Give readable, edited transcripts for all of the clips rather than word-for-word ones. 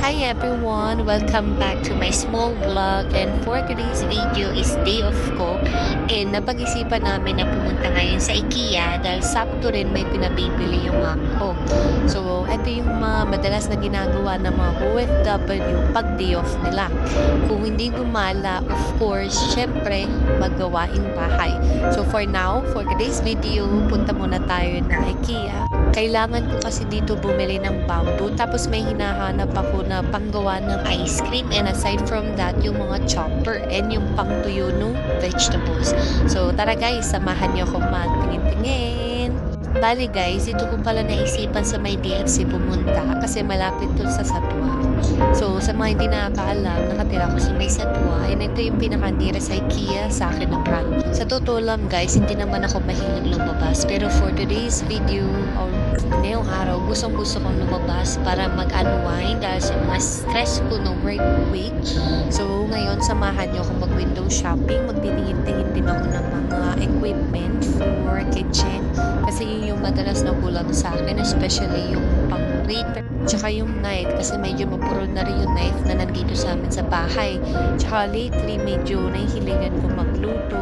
Hi everyone! Welcome back to my small vlog, and for today's video is day off ko, and napag-isipan namin na pumunta ngayon sa IKEA dahil sakto rin may pinabibili yung mom ko. So ito yung mga madalas na ginagawa ng mga OFW pag day off nila. Kung hindi gumala, of course, syempre maggawaing bahay. So for now, for today's video, punta muna tayo na IKEA. Kailangan ko kasi dito bumili ng bamboo, tapos may hinahanap ako na panggawa ng ice cream, and aside from that, yung mga chopper and yung pangtuyo ng vegetables. So tara guys, samahan niyo ako magtingin-tingin. Bali guys, dito ko pala naisipan sa may DFC pumunta kasi malapit to sa Satwa. So sa mga hindi nakakaalam, nakatira ko sa may Satwa, and ito yung pinaka-near sa IKEA sa akin ng brand. Sa totoo lang guys, hindi naman ako mahilig lumabas, pero for today's video or ngayong araw, gustong-gusto kong lumabas para mag-unwind dahil sa mga stressful na work week. So ngayon, samahan niyo ako mag-window shopping. Magtitingin-tingin din ako ng mga equipment for kitchen kasi yun yung madalas na kulang sa akin, especially yung pang-grater tsaka yung knife, kasi medyo mapuro na rin yung knife na nandito sa amin sa bahay. Tsaka lately, medyo nahihilingan ko magluto.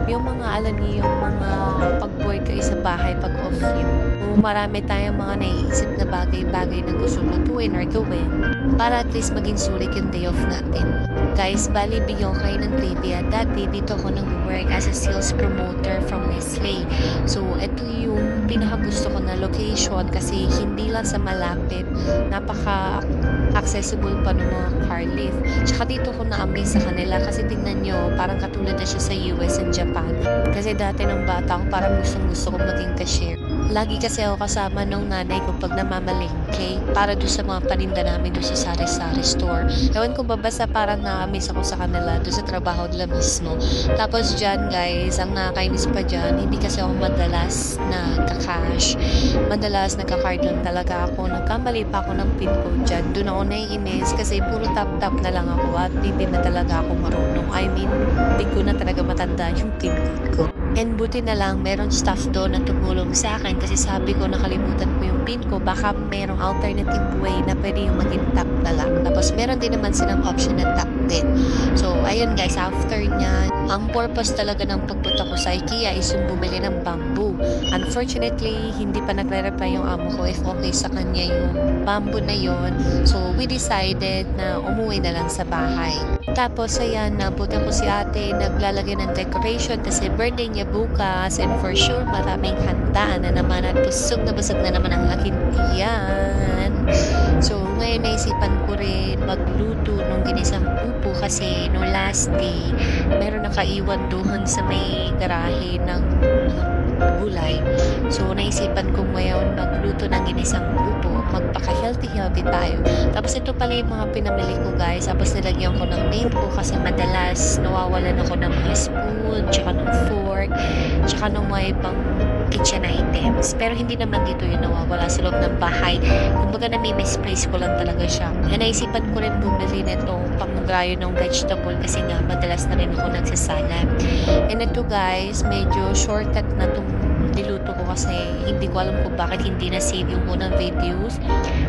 Yung mga alam niyo, yung mga pag-board kayo sa bahay pag off yun. Marami tayong mga naiisip na bagay-bagay na gusto lutuin or gawin para at least maging sulit yung day off natin. Guys, bali bigyan kayo ng trivia. Dati dito ako nag-work as a sales promoter from Nestle. So, ito yung pinaka-gusto ko na location kasi hindi lang sa malapit, napaka-accessible pa ng mga car lift. Tsaka dito ko na-amaze sa kanila kasi tingnan nyo, parang katulad na siya sa US and Japan. Kasi dati ng bata ako, parang gustong-gusto ko maging cashier. Lagi kasi ako kasama nung nanay ko pag namamalengke para doon sa mga paninda namin doon sa sari-sari store. Ewan ko ba, basta parang na-miss ako sa kanila doon sa trabaho nila mismo. Tapos dyan guys, ang nakakainis pa dyan, hindi kasi ako madalas nagka-cash. Madalas nagka-card lang talaga ako. Nagkamali pa ako ng pin code dyan. Doon ako naiinis kasi puro tap-tap na lang ako at hindi na talaga ako marunong. I mean, hindi ko na talaga matanda yung pin code ko. And buti na lang, meron staff doon na tumulong sa akin kasi sabi ko nakalimutan ko yung pin ko. Baka merong alternative way na pwede yung maging tap na lang. Tapos meron din naman silang option na tap din. So, ayun guys, after niya, ang purpose talaga ng pagpunta ko sa IKEA is yung bumili ng bamboo. Unfortunately, hindi pa nagre-reply yung amo ko if okay sa kanya yung bamboo na yon. So, we decided na umuwi na lang sa bahay. Tapos, ayan, nabutan ko si ate, naglalagay ng decoration kasi birthday niya bukas, and for sure, maraming handa na naman at busog na naman ang aking tiyan. So, ngayon naisipan ko rin magluto ng ginisang upo kasi no last day, meron nakaiwan doon sa may garahe ng gulay. So, naisipan ko ngayon magluto ng ginisang upo. Magpaka-healthy tayo. Tapos ito pala yung mga pinamili ko guys. Tapos nilagyan ko ng name ko kasi madalas nawawalan ako ng mga spoon, tsaka ng fork, tsaka ng mga ibang kitchen items. Pero hindi naman dito yung nawawala sa loob ng bahay. Kumbaga nami-misplace ko lang talaga siya. And naisipan ko rin bumili nito panggayo ng vegetable kasi nga madalas na rin ako nagsasalad. And ito guys, medyo shortcut na itong niluto ko kasi hindi ko alam kung bakit hindi na-save yung unang videos.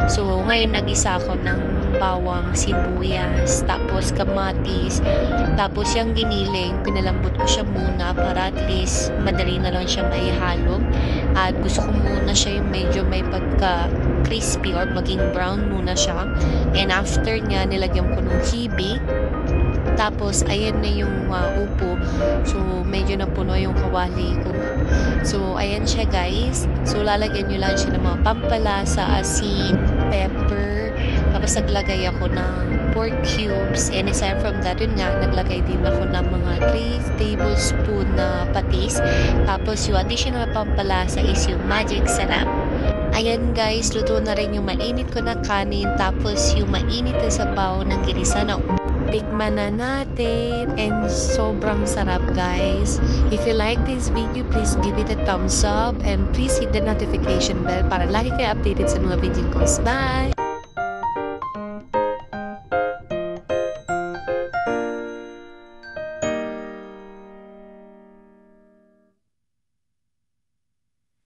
So, ngayon nag-isa ako ng bawang, sibuyas, tapos kamatis, tapos yung giniling, pinalambot ko siya muna para at least madali na lang siya maihalo. At gusto ko muna siya yung medyo may pagka-crispy or maging brown muna siya. And after niya, nilagyan ko ng hibi. Tapos, ayan na yung upo. So, medyo napuno yung kawali ko. So, ayan siya guys. So, lalagyan nyo lang siya ng mga pampalasa, asin, pepper. Tapos, naglagay ako ng pork cubes. And aside from that, yun nga, naglagay din ako ng mga 3 tablespoon na patis. Tapos, yung additional pampalasa is yung magic sarap. Ayan guys, luto na rin yung mainit ko na kanin. Tapos, yung mainit na sabaw ng ginisa na tikman na natin, and sobrang sarap guys. If you like this video, please give it a thumbs up and please hit the notification bell para lagi kayo updated sa mga video ko. Bye!